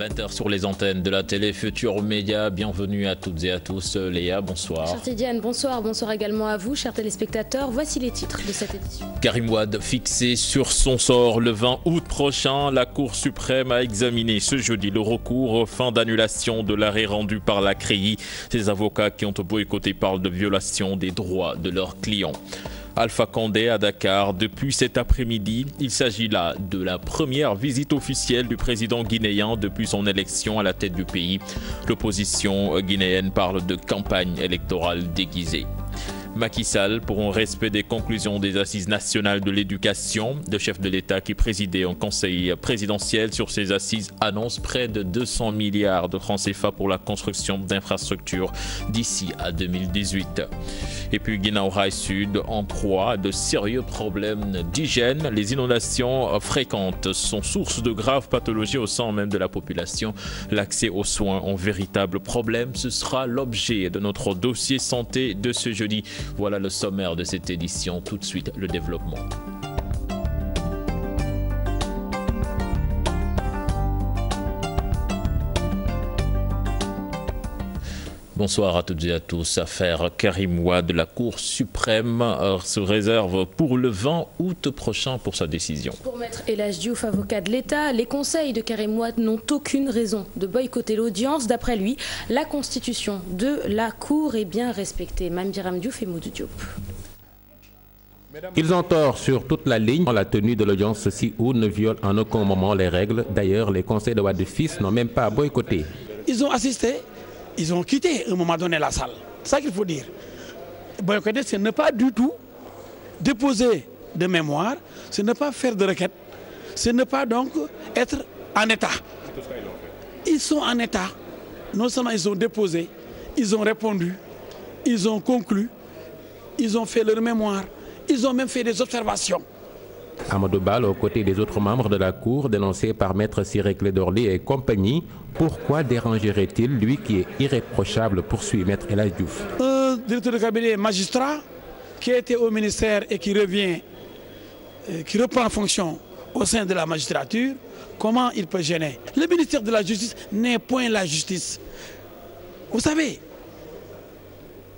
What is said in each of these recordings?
20h sur les antennes de la télé Futur Média. Bienvenue à toutes et à tous. Léa, bonsoir. Chère Tidiane, bonsoir. Bonsoir également à vous, chers téléspectateurs. Voici les titres de cette édition. Karim Wade fixé sur son sort le 20 août prochain. La Cour suprême a examiné ce jeudi le recours aux fins d'annulation de l'arrêt rendu par la CREI. Ces avocats qui ont boycotté parlent de violation des droits de leurs clients. Alpha Condé à Dakar depuis cet après-midi. Il s'agit là de la première visite officielle du président guinéen depuis son élection à la tête du pays. L'opposition guinéenne parle de campagne électorale déguisée. Macky Sall pour un respect des conclusions des assises nationales de l'éducation. Le chef de l'État qui présidait un conseil présidentiel sur ces assises annonce près de 200 milliards de francs CFA pour la construction d'infrastructures d'ici à 2018. Et puis Guinaw Rail Sud en proie à de sérieux problèmes d'hygiène. Les inondations fréquentes sont source de graves pathologies au sein même de la population. L'accès aux soins un véritable problème. Ce sera l'objet de notre dossier santé de ce jeudi. Voilà le sommaire de cette édition. Tout de suite, le développement. Bonsoir à toutes et à tous. Affaire Karim Wade, la Cour suprême se réserve pour le 20 août prochain pour sa décision. Pour Maître El Hadj Diouf, avocat de l'État, les conseils de Karim Wade n'ont aucune raison de boycotter l'audience. D'après lui, la constitution de la Cour est bien respectée. Mame Biram Diouf et Modou Diop. Ils ont tort sur toute la ligne. La tenue de l'audience 6 août ne viole en aucun moment les règles. D'ailleurs, les conseils de Wade fils n'ont même pas boycotté. Ils ont assisté. Ils ont quitté à un moment donné la salle. C'est ça qu'il faut dire. Boycotter, ce n'est pas du tout déposer de mémoire, ce n'est pas faire de requête, ce n'est pas donc être en état. Ils sont en état. Non seulement ils ont déposé, ils ont répondu, ils ont conclu, ils ont fait leur mémoire, ils ont même fait des observations. Amadou Bal, aux côtés des autres membres de la Cour, dénoncés par Maître Ciré Clédor Ly et compagnie, pourquoi dérangerait-il, lui qui est irréprochable, poursuit Maître El Hadj Diouf. Un directeur de cabinet magistrat qui était au ministère et qui revient, qui reprend fonction au sein de la magistrature, comment il peut gêner? Le ministère de la Justice n'est point la justice. Vous savez,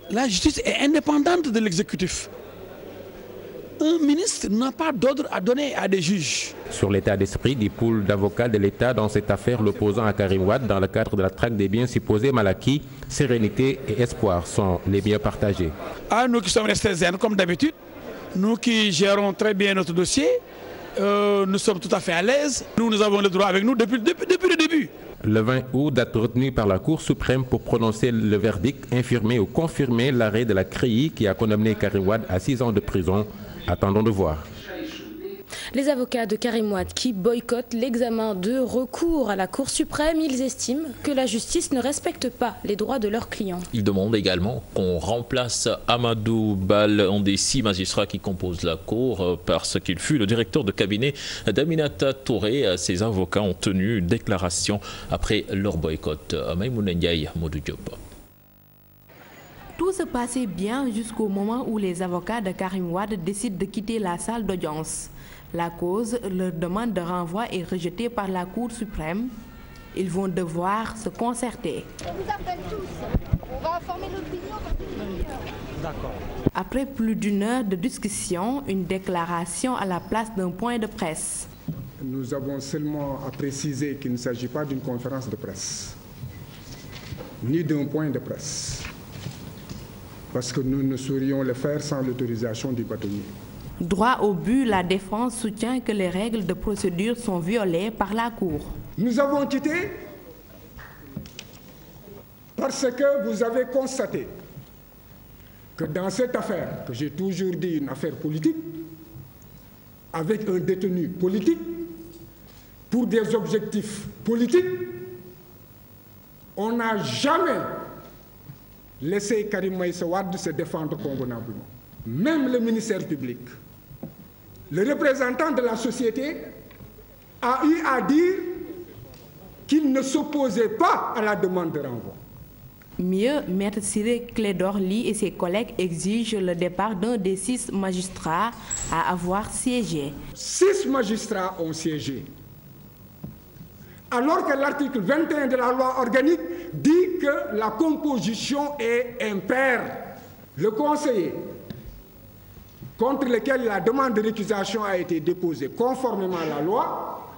la justice est indépendante de l'exécutif. Un ministre n'a pas d'ordre à donner à des juges. Sur l'état d'esprit du pool d'avocats de l'État dans cette affaire l'opposant à Karim Wade dans le cadre de la traque des biens supposés mal acquis, sérénité et espoir sont les biens partagés. Nous qui sommes restés zen comme d'habitude, nous qui gérons très bien notre dossier, nous sommes tout à fait à l'aise. Nous avons le droit avec nous depuis le début. Le 20 août, date retenue par la Cour suprême pour prononcer le verdict, infirmer ou confirmer l'arrêt de la CREI qui a condamné Karim Wade à 6 ans de prison. Attendons de voir. Les avocats de Karim Wade qui boycottent l'examen de recours à la Cour suprême, ils estiment que la justice ne respecte pas les droits de leurs clients. Ils demandent également qu'on remplace Amadou Bal, un des 6 magistrats qui composent la Cour, parce qu'il fut le directeur de cabinet d'Aminata Touré. Ces avocats ont tenu une déclaration après leur boycott. Maïmouna Ndiaye, Modou Diop. Tout se passait bien jusqu'au moment où les avocats de Karim Wade décident de quitter la salle d'audience. La cause, leur demande de renvoi est rejetée par la Cour suprême. Ils vont devoir se concerter. On vous appelle tous. On va informer l'opinion. D'accord. Après plus d'1 heure de discussion, une déclaration à la place d'un point de presse. Nous avons seulement à préciser qu'il ne s'agit pas d'une conférence de presse, ni d'un point de presse. Parce que nous ne saurions le faire sans l'autorisation du bâtonnier. Droit au but, la défense soutient que les règles de procédure sont violées par la Cour. Nous avons quitté parce que vous avez constaté que dans cette affaire, que j'ai toujours dit une affaire politique, avec un détenu politique, pour des objectifs politiques, on n'a jamais laissez Karim Meïssa Wade se défendre convenablement. Même le ministère public, le représentant de la société, a eu à dire qu'il ne s'opposait pas à la demande de renvoi. Mieux, Maître Ciré Clédor Ly et ses collègues exigent le départ d'un des 6 magistrats à avoir siégé. 6 magistrats ont siégé. alors que l'article 21 de la loi organique dit que la composition est impaire. Le conseiller contre lequel la demande de récusation a été déposée conformément à la loi,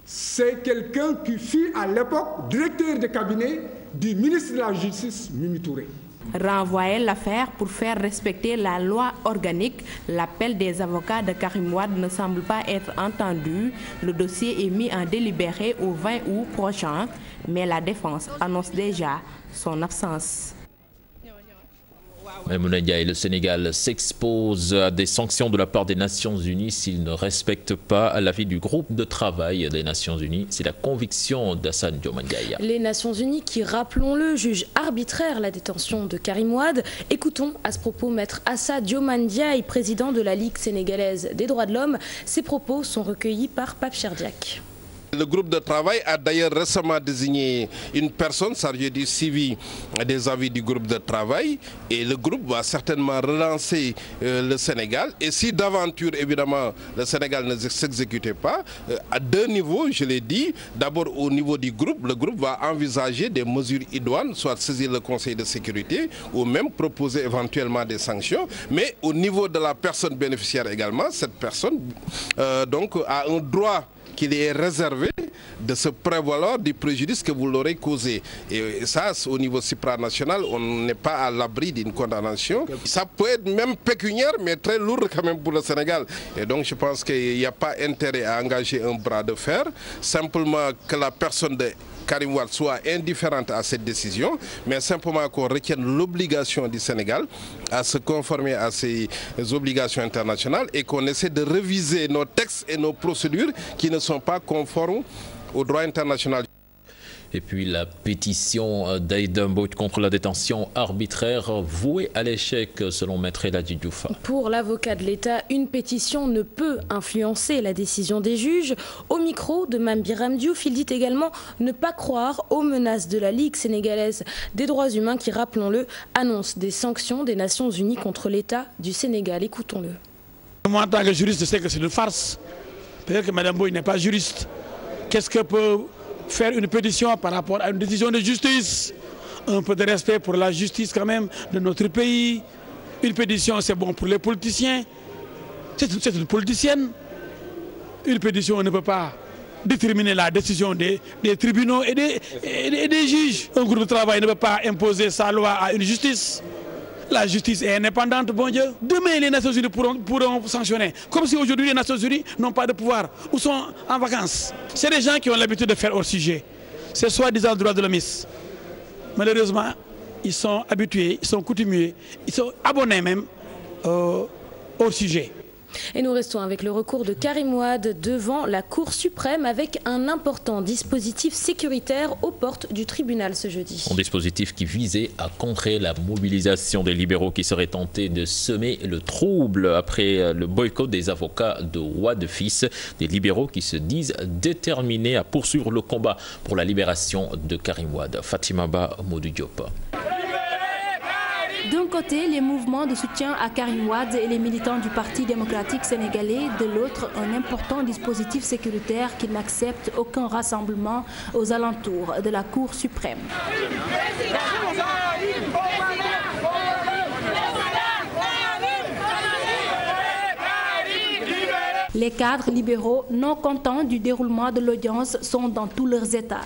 c'est quelqu'un qui fut à l'époque directeur de cabinet du ministre de la Justice, Mimi Touré. Renvoyer l'affaire pour faire respecter la loi organique, l'appel des avocats de Karim Wade ne semble pas être entendu. Le dossier est mis en délibéré au 20 août prochain, mais la défense annonce déjà son absence. Maïmouna Ndiaye, le Sénégal s'expose à des sanctions de la part des Nations Unies s'il ne respecte pas l'avis du groupe de travail des Nations Unies. C'est la conviction d'Hassane Diomane Ndiaye. Les Nations Unies qui, rappelons-le, jugent arbitraire la détention de Karim Wade. Écoutons à ce propos Maître Assa Diomane Ndiaye, président de la Ligue sénégalaise des droits de l'homme. Ces propos sont recueillis par Pape Cherdiak. Le groupe de travail a d'ailleurs récemment désigné une personne chargée du suivi des avis du groupe de travail et le groupe va certainement relancer le Sénégal. Et si d'aventure, évidemment, le Sénégal ne s'exécutait pas, à deux niveaux, je l'ai dit, d'abord au niveau du groupe, le groupe va envisager des mesures idoines, soit saisir le Conseil de sécurité ou même proposer éventuellement des sanctions. Mais au niveau de la personne bénéficiaire également, cette personne donc a un droit qu'il est réservé de se prévaloir du préjudice que vous l'aurez causé. Et ça, au niveau supranational, on n'est pas à l'abri d'une condamnation. Ça peut être même pécuniaire, mais très lourd quand même pour le Sénégal. Et donc je pense qu'il n'y a pas intérêt à engager un bras de fer, simplement que la personne de Karim Wade soit indifférente à cette décision, mais simplement qu'on retienne l'obligation du Sénégal à se conformer à ces obligations internationales et qu'on essaie de réviser nos textes et nos procédures qui ne sont pas conformes au droit international. Et puis la pétition d'Aïda Mbodj contre la détention arbitraire vouée à l'échec selon Maître Eladji Diouf. Pour l'avocat de l'État, une pétition ne peut influencer la décision des juges. Au micro de Mame Biram Diouf, il dit également ne pas croire aux menaces de la Ligue sénégalaise des droits humains qui, rappelons-le, annonce des sanctions des Nations Unies contre l'État du Sénégal. Écoutons-le. Moi, en tant que juriste, je sais que c'est une farce. Peut-être que Mme Mbodj n'est pas juriste. Qu'est-ce que peut faire une pétition par rapport à une décision de justice? Un peu de respect pour la justice quand même de notre pays. Une pétition, c'est bon pour les politiciens. C'est une politicienne. Une pétition ne peut pas déterminer la décision des tribunaux et des juges. Un groupe de travail ne peut pas imposer sa loi à une justice. La justice est indépendante, bon Dieu. Demain, les Nations Unies pourront sanctionner. Comme si aujourd'hui, les Nations Unies n'ont pas de pouvoir ou sont en vacances. C'est des gens qui ont l'habitude de faire hors sujet. C'est soi-disant droit de l'homme. Malheureusement, ils sont habitués, ils sont coutumiers, ils sont abonnés même hors sujet. Et nous restons avec le recours de Karim Wade devant la Cour suprême avec un important dispositif sécuritaire aux portes du tribunal ce jeudi. Un dispositif qui visait à contrer la mobilisation des libéraux qui seraient tentés de semer le trouble après le boycott des avocats de Wade fils. Des libéraux qui se disent déterminés à poursuivre le combat pour la libération de Karim Wade. Fatima Ba, Modou Diop. D'un côté, les mouvements de soutien à Karim Wade et les militants du Parti démocratique sénégalais. De l'autre, un important dispositif sécuritaire qui n'accepte aucun rassemblement aux alentours de la Cour suprême. Les cadres libéraux non contents du déroulement de l'audience sont dans tous leurs états.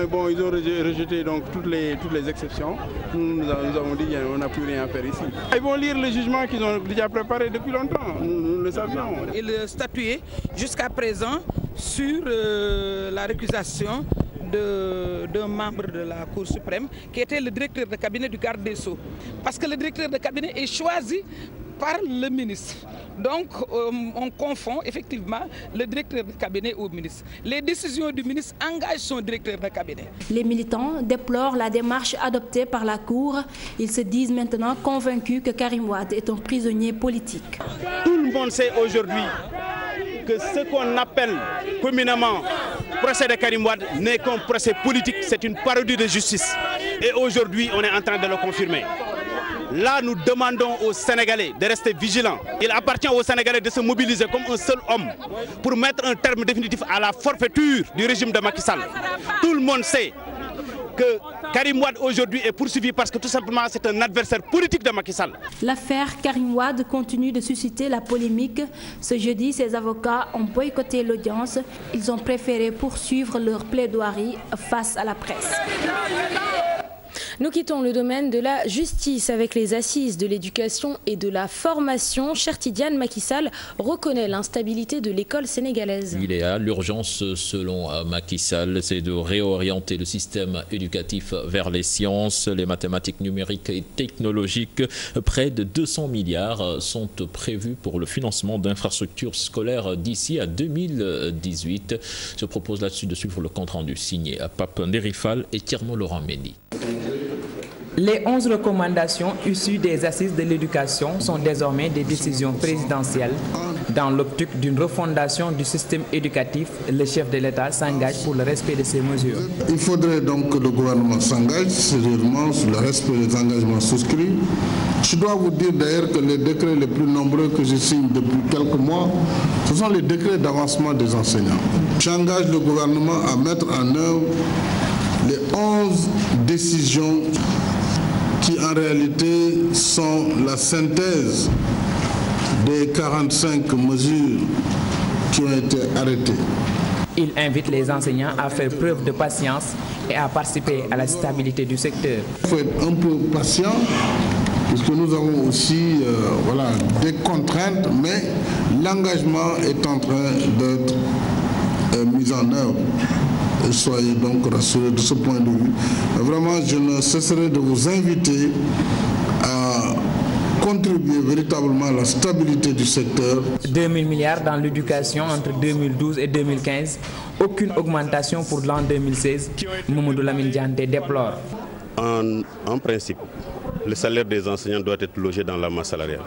Bon, ils ont rejeté donc toutes les exceptions. Nous avons dit qu'on n'a plus rien à faire ici. Ils vont lire le jugement qu'ils ont déjà préparé depuis longtemps. Nous le savions. Il statuait jusqu'à présent sur la récusation d'un membre de la Cour suprême qui était le directeur de cabinet du garde des Sceaux. Parce que le directeur de cabinet est choisi par le ministre. Donc on confond effectivement le directeur de cabinet au ministre. Les décisions du ministre engagent son directeur de cabinet. Les militants déplorent la démarche adoptée par la Cour. Ils se disent maintenant convaincus que Karim Wade est un prisonnier politique. Tout le monde sait aujourd'hui que ce qu'on appelle communément procès de Karim Wade n'est qu'un procès politique, c'est une parodie de justice. Et aujourd'hui, on est en train de le confirmer. Là, nous demandons aux Sénégalais de rester vigilants. Il appartient aux Sénégalais de se mobiliser comme un seul homme pour mettre un terme définitif à la forfaiture du régime de Macky Sall. Tout le monde sait que Karim Wade aujourd'hui est poursuivi parce que tout simplement c'est un adversaire politique de Macky Sall. L'affaire Karim Wade continue de susciter la polémique. Ce jeudi, ses avocats ont boycotté l'audience. Ils ont préféré poursuivre leur plaidoirie face à la presse. Nous quittons le domaine de la justice avec les assises de l'éducation et de la formation. Cher Tidiane, Macky Sall reconnaît l'instabilité de l'école sénégalaise. L'urgence, selon Macky Sall, c'est de réorienter le système éducatif vers les sciences, les mathématiques numériques et technologiques. Près de 200 milliards sont prévus pour le financement d'infrastructures scolaires d'ici à 2018. Je propose là-dessus de suivre le compte-rendu signé à Pape Ndérifal et Thierno Laurent Mendy. Les 11 recommandations issues des assises de l'éducation sont désormais des décisions présidentielles. Dans l'optique d'une refondation du système éducatif, le chef de l'État s'engage pour le respect de ces mesures. Il faudrait donc que le gouvernement s'engage sérieusement sur le respect des engagements souscrits. Je dois vous dire d'ailleurs que les décrets les plus nombreux que je signe depuis quelques mois, ce sont les décrets d'avancement des enseignants. J'engage le gouvernement à mettre en œuvre les 11 décisions qui en réalité sont la synthèse des 45 mesures qui ont été arrêtées. Il invite les enseignants à faire preuve de patience et à participer à la stabilité du secteur. Il faut être un peu patient puisque nous avons aussi des contraintes, mais l'engagement est en train d'être mis en œuvre. Soyez donc rassurés de ce point de vue. Vraiment, je ne cesserai de vous inviter à contribuer véritablement à la stabilité du secteur. 2 000 milliards dans l'éducation entre 2012 et 2015. Aucune augmentation pour l'an 2016. Mamadou Lamine Diante déplore. En principe, le salaire des enseignants doit être logé dans la masse salariale.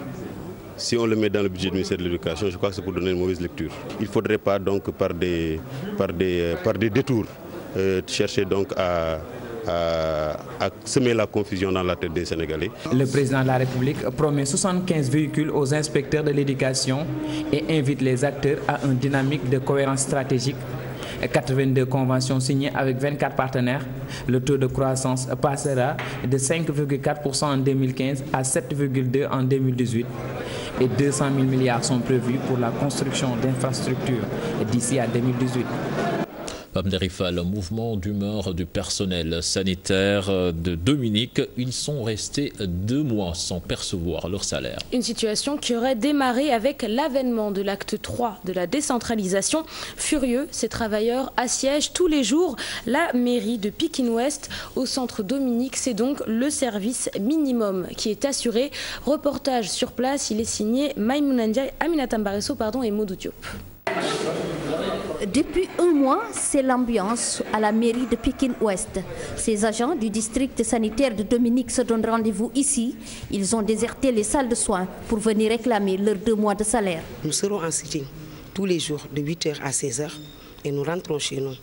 Si on le met dans le budget du ministère de l'Éducation, je crois que c'est pour donner une mauvaise lecture. Il ne faudrait pas donc par des détours chercher donc à semer la confusion dans la tête des Sénégalais. Le président de la République promet 75 véhicules aux inspecteurs de l'éducation et invite les acteurs à une dynamique de cohérence stratégique. 82 conventions signées avec 24 partenaires. Le taux de croissance passera de 5,4% en 2015 à 7,2% en 2018. Et 200 000 milliards sont prévus pour la construction d'infrastructures d'ici à 2018. Pape Ndérifal, mouvement d'humeur du personnel sanitaire de Dominique. Ils sont restés 2 mois sans percevoir leur salaire. Une situation qui aurait démarré avec l'avènement de l'acte 3 de la décentralisation. Furieux, ces travailleurs assiègent tous les jours la mairie de Pikine-Ouest. Au centre Dominique, c'est donc le service minimum qui est assuré. Reportage sur place, il est signé Maïmouna Ndiaye, Aminata Mbaresso et Modou Diop. Depuis 1 mois, c'est l'ambiance à la mairie de Pikine-Ouest. Ces agents du district sanitaire de Dominique se donnent rendez-vous ici. Ils ont déserté les salles de soins pour venir réclamer leurs 2 mois de salaire. Nous serons en sitting tous les jours de 8h à 16h et nous rentrons chez nous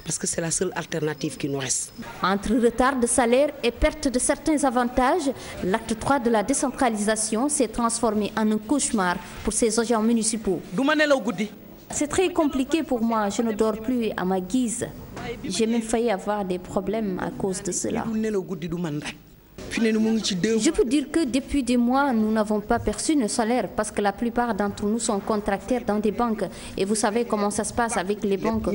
parce que c'est la seule alternative qui nous reste. Entre retard de salaire et perte de certains avantages, l'acte 3 de la décentralisation s'est transformé en un cauchemar pour ces agents municipaux. C'est très compliqué pour moi, je ne dors plus à ma guise. J'ai même failli avoir des problèmes à cause de cela. Je peux dire que depuis des mois, nous n'avons pas perçu nos salaires parce que la plupart d'entre nous sont contractaires dans des banques. Et vous savez comment ça se passe avec les banques.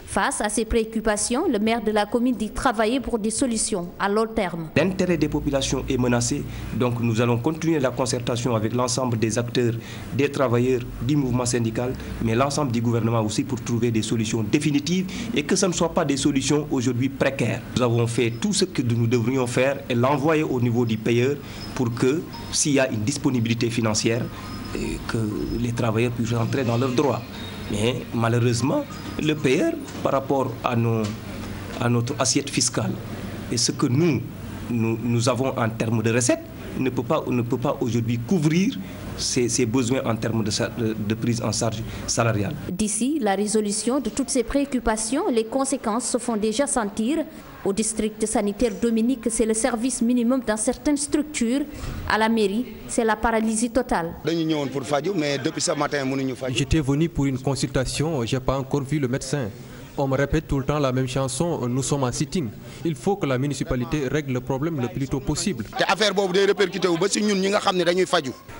Face à ces préoccupations, le maire de la commune dit travailler pour des solutions à long terme. L'intérêt des populations est menacé, donc nous allons continuer la concertation avec l'ensemble des acteurs, des travailleurs, du mouvement syndical, mais l'ensemble du gouvernement aussi pour trouver des solutions définitives et que ce ne soit pas des solutions aujourd'hui précaires. Nous avons fait tout ce que nous devrions faire et l'envoyer au niveau du payeur pour que, s'il y a une disponibilité financière, que les travailleurs puissent rentrer dans leurs droits. Mais malheureusement, le payeur, par rapport à notre assiette fiscale et ce que nous, nous avons en termes de recettes ne peut pas aujourd'hui couvrir ses besoins en termes de prise en charge salariale. D'ici la résolution de toutes ces préoccupations, les conséquences se font déjà sentir. Au district sanitaire Dominique, c'est le service minimum dans certaines structures. À la mairie, c'est la paralysie totale. J'étais venu pour une consultation, je n'ai pas encore vu le médecin. On me répète tout le temps la même chanson, nous sommes en sitting. Il faut que la municipalité règle le problème le plus tôt possible.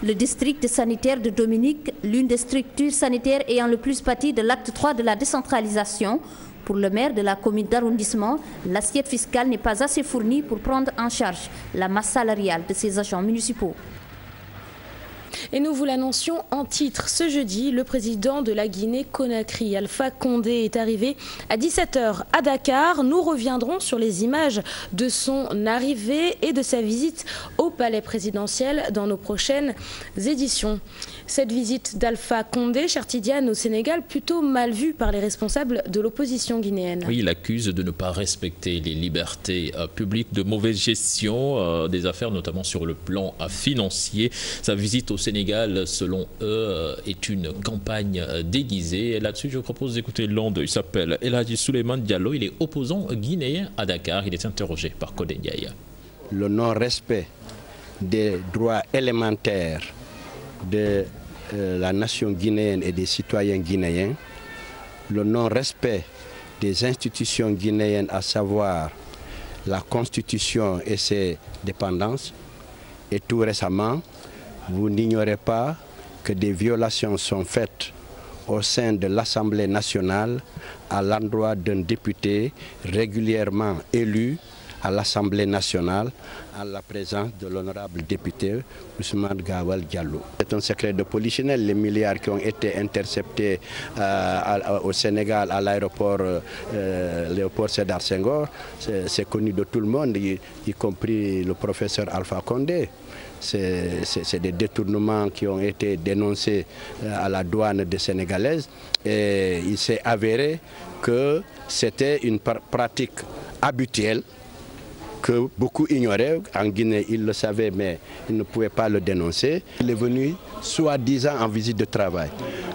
Le district sanitaire de Dominique, l'une des structures sanitaires ayant le plus pâti de l'acte 3 de la décentralisation. Pour le maire de la commune d'arrondissement, l'assiette fiscale n'est pas assez fournie pour prendre en charge la masse salariale de ses agents municipaux. Et nous vous l'annoncions en titre. Ce jeudi, le président de la Guinée-Conakry, Alpha Condé, est arrivé à 17h à Dakar. Nous reviendrons sur les images de son arrivée et de sa visite au palais présidentiel dans nos prochaines éditions. Cette visite d'Alpha Condé, chère Tidiane, au Sénégal, plutôt mal vue par les responsables de l'opposition guinéenne. Oui, il accuse de ne pas respecter les libertés publiques, de mauvaise gestion des affaires, notamment sur le plan financier. Sa visite au Sénégal, selon eux, est une campagne déguisée. Et là-dessus, je vous propose d'écouter l'un d'eux. Il s'appelle El Hadji Souleymane Diallo. Il est opposant guinéen à Dakar. Il est interrogé par Codé Ndiaye. Le non-respect des droits élémentaires de la nation guinéenne et des citoyens guinéens, le non-respect des institutions guinéennes, à savoir la Constitution et ses dépendances, et tout récemment, vous n'ignorez pas que des violations sont faites au sein de l'Assemblée nationale à l'endroit d'un député régulièrement élu à l'Assemblée nationale en la présence de l'honorable député Ousmane Gawal Diallo. C'est un secret de polichinelle, les milliards qui ont été interceptés au Sénégal à l'aéroport Léopold Sédar Senghor, c'est connu de tout le monde, y compris le professeur Alpha Condé. C'est des détournements qui ont été dénoncés à la douane des Sénégalaises et il s'est avéré que c'était une pratique habituelle que beaucoup ignoraient. En Guinée, ils le savaient, mais ils ne pouvaient pas le dénoncer. Il est venu soi-disant en visite de travail.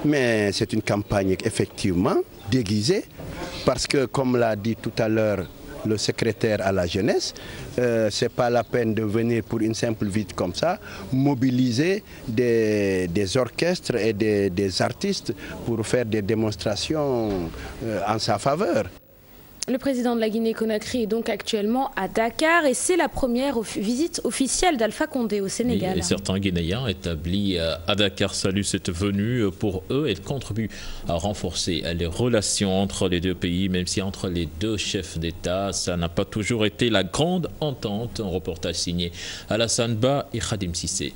Mais c'est une campagne effectivement déguisée, parce que, comme l'a dit tout à l'heure le secrétaire à la jeunesse, c'est pas la peine de venir pour une simple visite comme ça, mobiliser des orchestres et des artistes pour faire des démonstrations en sa faveur. Le président de la Guinée-Conakry est donc actuellement à Dakar et c'est la première visite officielle d'Alpha Condé au Sénégal. Et certains Guinéens établis à Dakar saluent cette venue. Pour eux, elle contribue à renforcer les relations entre les deux pays, même si entre les deux chefs d'État, ça n'a pas toujours été la grande entente. Un reportage signé Alassane Ba et Khadim Sissé.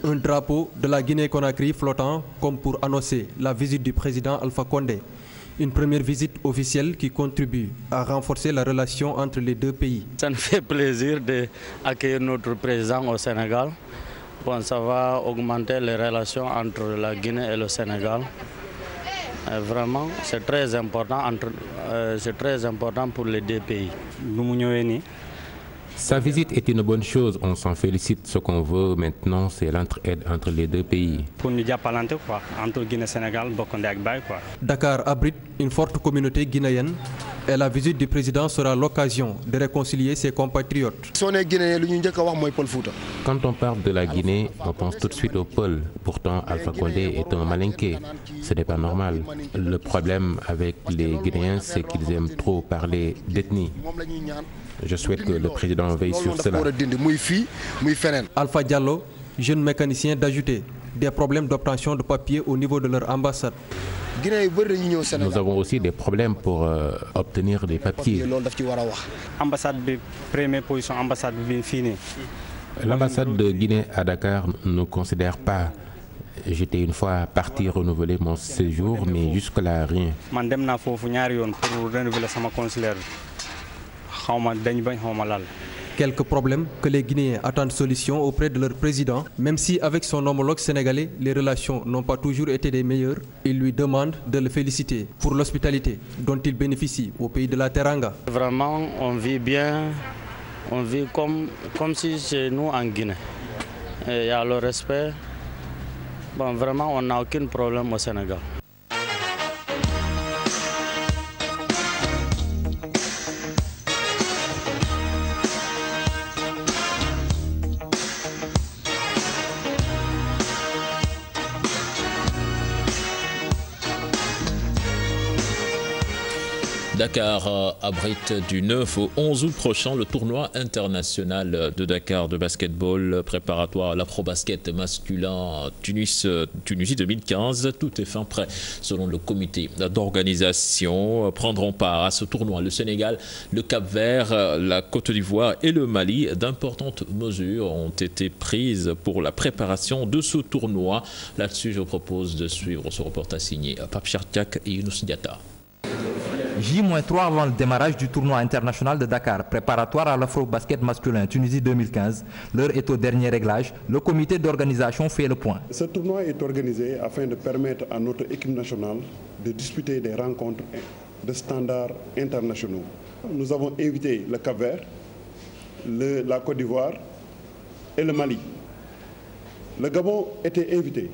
Un drapeau de la Guinée-Conakry flottant comme pour annoncer la visite du président Alpha Condé. Une première visite officielle qui contribue à renforcer la relation entre les deux pays. Ça nous fait plaisir d'accueillir notre président au Sénégal. Bon, ça va augmenter les relations entre la Guinée et le Sénégal. Vraiment, c'est très important pour les deux pays. Sa visite est une bonne chose, on s'en félicite. Ce qu'on veut maintenant, c'est l'entraide entre les deux pays. Dakar abrite une forte communauté guinéenne et la visite du président sera l'occasion de réconcilier ses compatriotes. Quand on parle de la Guinée, on pense tout de suite au Peul. Pourtant, Alpha Condé est un malinqué. Ce n'est pas normal. Le problème avec les Guinéens, c'est qu'ils aiment trop parler d'ethnie. Je souhaite que le président veille sur cela. Alpha Diallo, jeune mécanicien d'ajouter des problèmes d'obtention de papiers au niveau de leur ambassade. Nous avons aussi des problèmes pour obtenir des papiers. L'ambassade de Guinée à Dakar ne considère pas. J'étais une fois parti renouveler mon séjour, mais jusque-là, rien. Quelques problèmes que les Guinéens attendent solution auprès de leur président. Même si avec son homologue sénégalais, les relations n'ont pas toujours été des meilleures, il lui demande de le féliciter pour l'hospitalité dont il bénéficie au pays de la Teranga. Vraiment, on vit bien On vit comme si chez nous en Guinée. Et il y a le respect. Bon, vraiment, on n'a aucun problème au Sénégal. Dakar abrite du 9 au 11 août prochain le tournoi international de Dakar de basketball préparatoire à l'Afrobasket masculin Tunisie 2015. Tout est fin prêt selon le comité d'organisation. Prendront part à ce tournoi le Sénégal, le Cap-Vert, la Côte d'Ivoire et le Mali. D'importantes mesures ont été prises pour la préparation de ce tournoi. Là-dessus, je vous propose de suivre ce reportage signé Pape Chartiak et Younous Diatta. J-3 avant le démarrage du tournoi international de Dakar, préparatoire à l'Afro-Basket masculin Tunisie 2015. L'heure est au dernier réglage. Le comité d'organisation fait le point. Ce tournoi est organisé afin de permettre à notre équipe nationale de disputer des rencontres de standards internationaux. Nous avons invité le Cap-Vert, la Côte d'Ivoire et le Mali. Le Gabon était invité,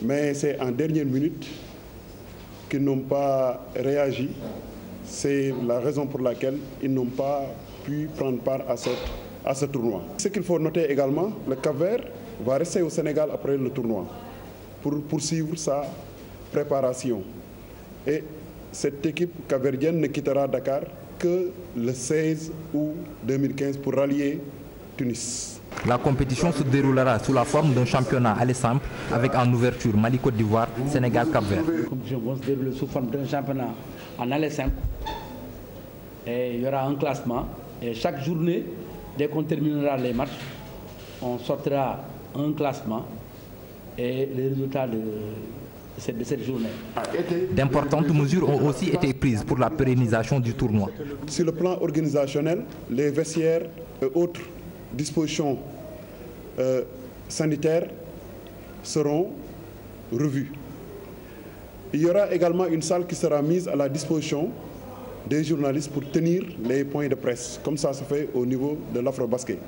mais c'est en dernière minute qui n'ont pas réagi. C'est la raison pour laquelle ils n'ont pas pu prendre part à ce tournoi. Ce qu'il faut noter également, le Cap-Vert va rester au Sénégal après le tournoi pour poursuivre sa préparation. Et cette équipe capverdienne ne quittera Dakar que le 16 août 2015 pour rallier Tunis. La compétition se déroulera sous la forme d'un championnat aller simple avec en ouverture Mali-Côte d'Ivoire, Sénégal-Cap-Vert. La compétition va se dérouler sous forme d'un championnat en aller simple. Et il y aura un classement. Et chaque journée, dès qu'on terminera les matchs, on sortira un classement et les résultats de cette journée. D'importantes mesures ont aussi été prises pour la pérennisation du tournoi. Sur le plan organisationnel, les vestiaires et autres dispositions sanitaires seront revues. Il y aura également une salle qui sera mise à la disposition des journalistes pour tenir les points de presse, comme ça se fait au niveau de l'Afrobasket.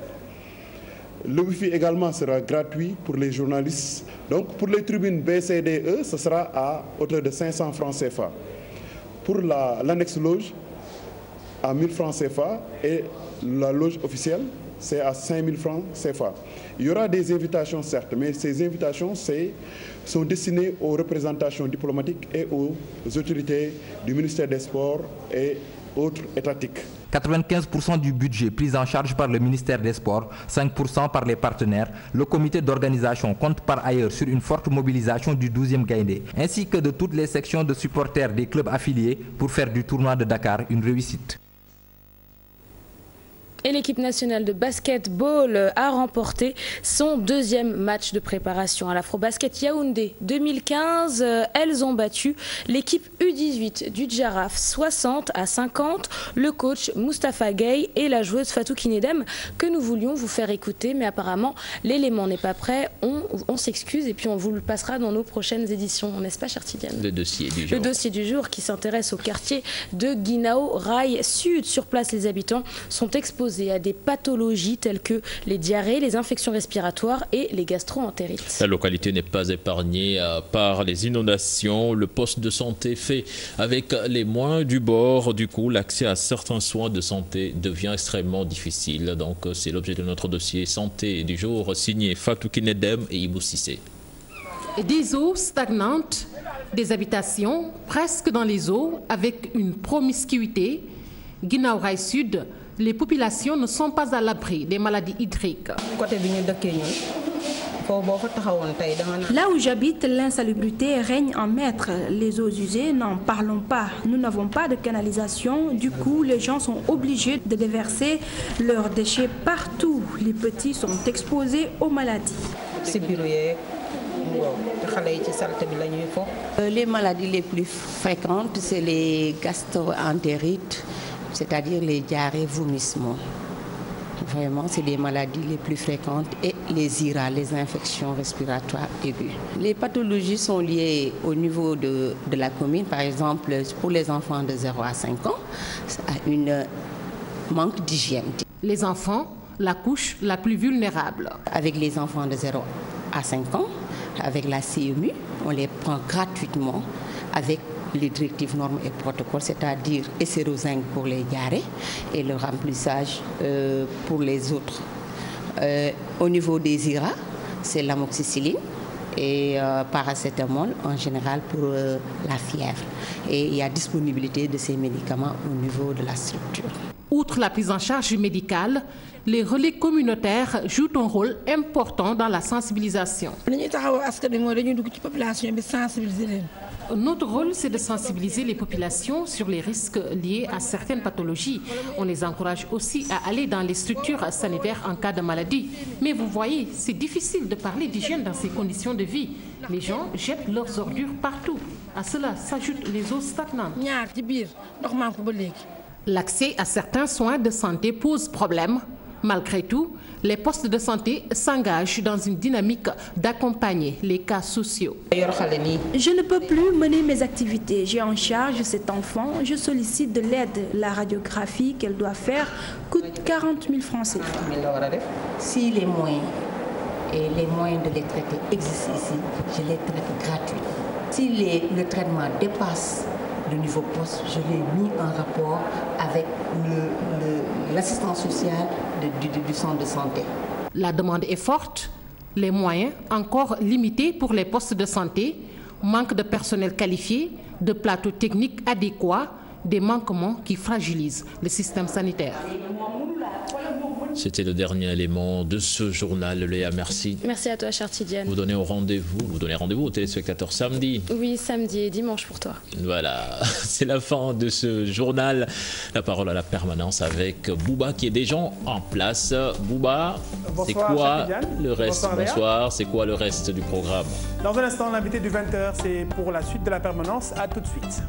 Le Wi-Fi également sera gratuit pour les journalistes. Donc pour les tribunes BCDE, ce sera à hauteur de 500 francs CFA. Pour l'annexe loge, à 1000 francs CFA et la loge officielle, c'est à 5000 francs CFA. Il y aura des invitations certes, mais ces invitations sont destinées aux représentations diplomatiques et aux autorités du ministère des Sports et autres étatiques. 95% du budget pris en charge par le ministère des Sports, 5% par les partenaires. Le comité d'organisation compte par ailleurs sur une forte mobilisation du 12e Gaïndé, ainsi que de toutes les sections de supporters des clubs affiliés pour faire du tournoi de Dakar une réussite. Et l'équipe nationale de basketball a remporté son deuxième match de préparation à l'Afrobasket Yaoundé 2015. Elles ont battu l'équipe U18 du Djaraf 60-50. Le coach Moustapha Gueye et la joueuse Fatou Kinedem que nous voulions vous faire écouter. Mais apparemment, l'élément n'est pas prêt. On s'excuse et puis on vous le passera dans nos prochaines éditions. N'est-ce pas, chère Tidiane ? Le dossier du jour. Le dossier du jour qui s'intéresse au quartier de Guinao Rail Sud. Sur place, les habitants sont exposés à des pathologies telles que les diarrhées, les infections respiratoires et les gastro-entérites. La localité n'est pas épargnée par les inondations. Le poste de santé fait avec les moyens du bord. Du coup, l'accès à certains soins de santé devient extrêmement difficile. Donc, c'est l'objet de notre dossier santé du jour signé Fatou Kinedem et Ibou Sissé. Des eaux stagnantes, des habitations presque dans les eaux avec une promiscuité. Guinao Rail Sud, les populations ne sont pas à l'abri des maladies hydriques. Là où j'habite, l'insalubrité règne en maître. Les eaux usées, n'en parlons pas. Nous n'avons pas de canalisation. Du coup, les gens sont obligés de déverser leurs déchets partout. Les petits sont exposés aux maladies. Les maladies les plus fréquentes, c'est les gastro-entérites, c'est-à-dire les diarrhées, vomissements. Vraiment, c'est les maladies les plus fréquentes et les IRA, les infections respiratoires aiguës. Les pathologies sont liées au niveau de la commune. Par exemple, pour les enfants de 0 à 5 ans, à une manque d'hygiène. Les enfants, la couche la plus vulnérable. Avec les enfants de 0 à 5 ans, avec la CMU, on les prend gratuitement avec les directives, normes et protocoles, c'est-à-dire SRO5 pour les diarrhées et le remplissage pour les autres. Au niveau des IRA, c'est l'amoxicilline et paracétamol en général pour la fièvre. Et il y a disponibilité de ces médicaments au niveau de la structure. Outre la prise en charge médicale, les relais communautaires jouent un rôle important dans la sensibilisation. Notre rôle, c'est de sensibiliser les populations sur les risques liés à certaines pathologies. On les encourage aussi à aller dans les structures sanitaires en cas de maladie. Mais vous voyez, c'est difficile de parler d'hygiène dans ces conditions de vie. Les gens jettent leurs ordures partout. À cela s'ajoutent les eaux stagnantes. L'accès à certains soins de santé pose problème. Malgré tout, les postes de santé s'engagent dans une dynamique d'accompagner les cas sociaux. Je ne peux plus mener mes activités. J'ai en charge cet enfant. Je sollicite de l'aide. La radiographie qu'elle doit faire coûte 40 000 francs CFA. Si les moyens et les moyens de les traiter existent ici, je les traite gratuitement. Si le traitement dépasse le niveau poste, je l'ai mis en rapport avec l'assistance sociale du centre de santé. La demande est forte, les moyens encore limités pour les postes de santé, manque de personnel qualifié, de plateaux techniques adéquats, des manquements qui fragilisent le système sanitaire. C'était le dernier élément de ce journal. Léa, merci. Merci à toi, chère Tidiane. Vous donnez rendez-vous aux téléspectateurs samedi. Oui, samedi et dimanche pour toi. Voilà, c'est la fin de ce journal. La parole à la permanence avec Bouba qui est déjà en place. Bouba, c'est quoi le reste? Bonsoir, c'est quoi le reste du programme? Dans un instant, l'invité du 20h, c'est pour la suite de la permanence. À tout de suite.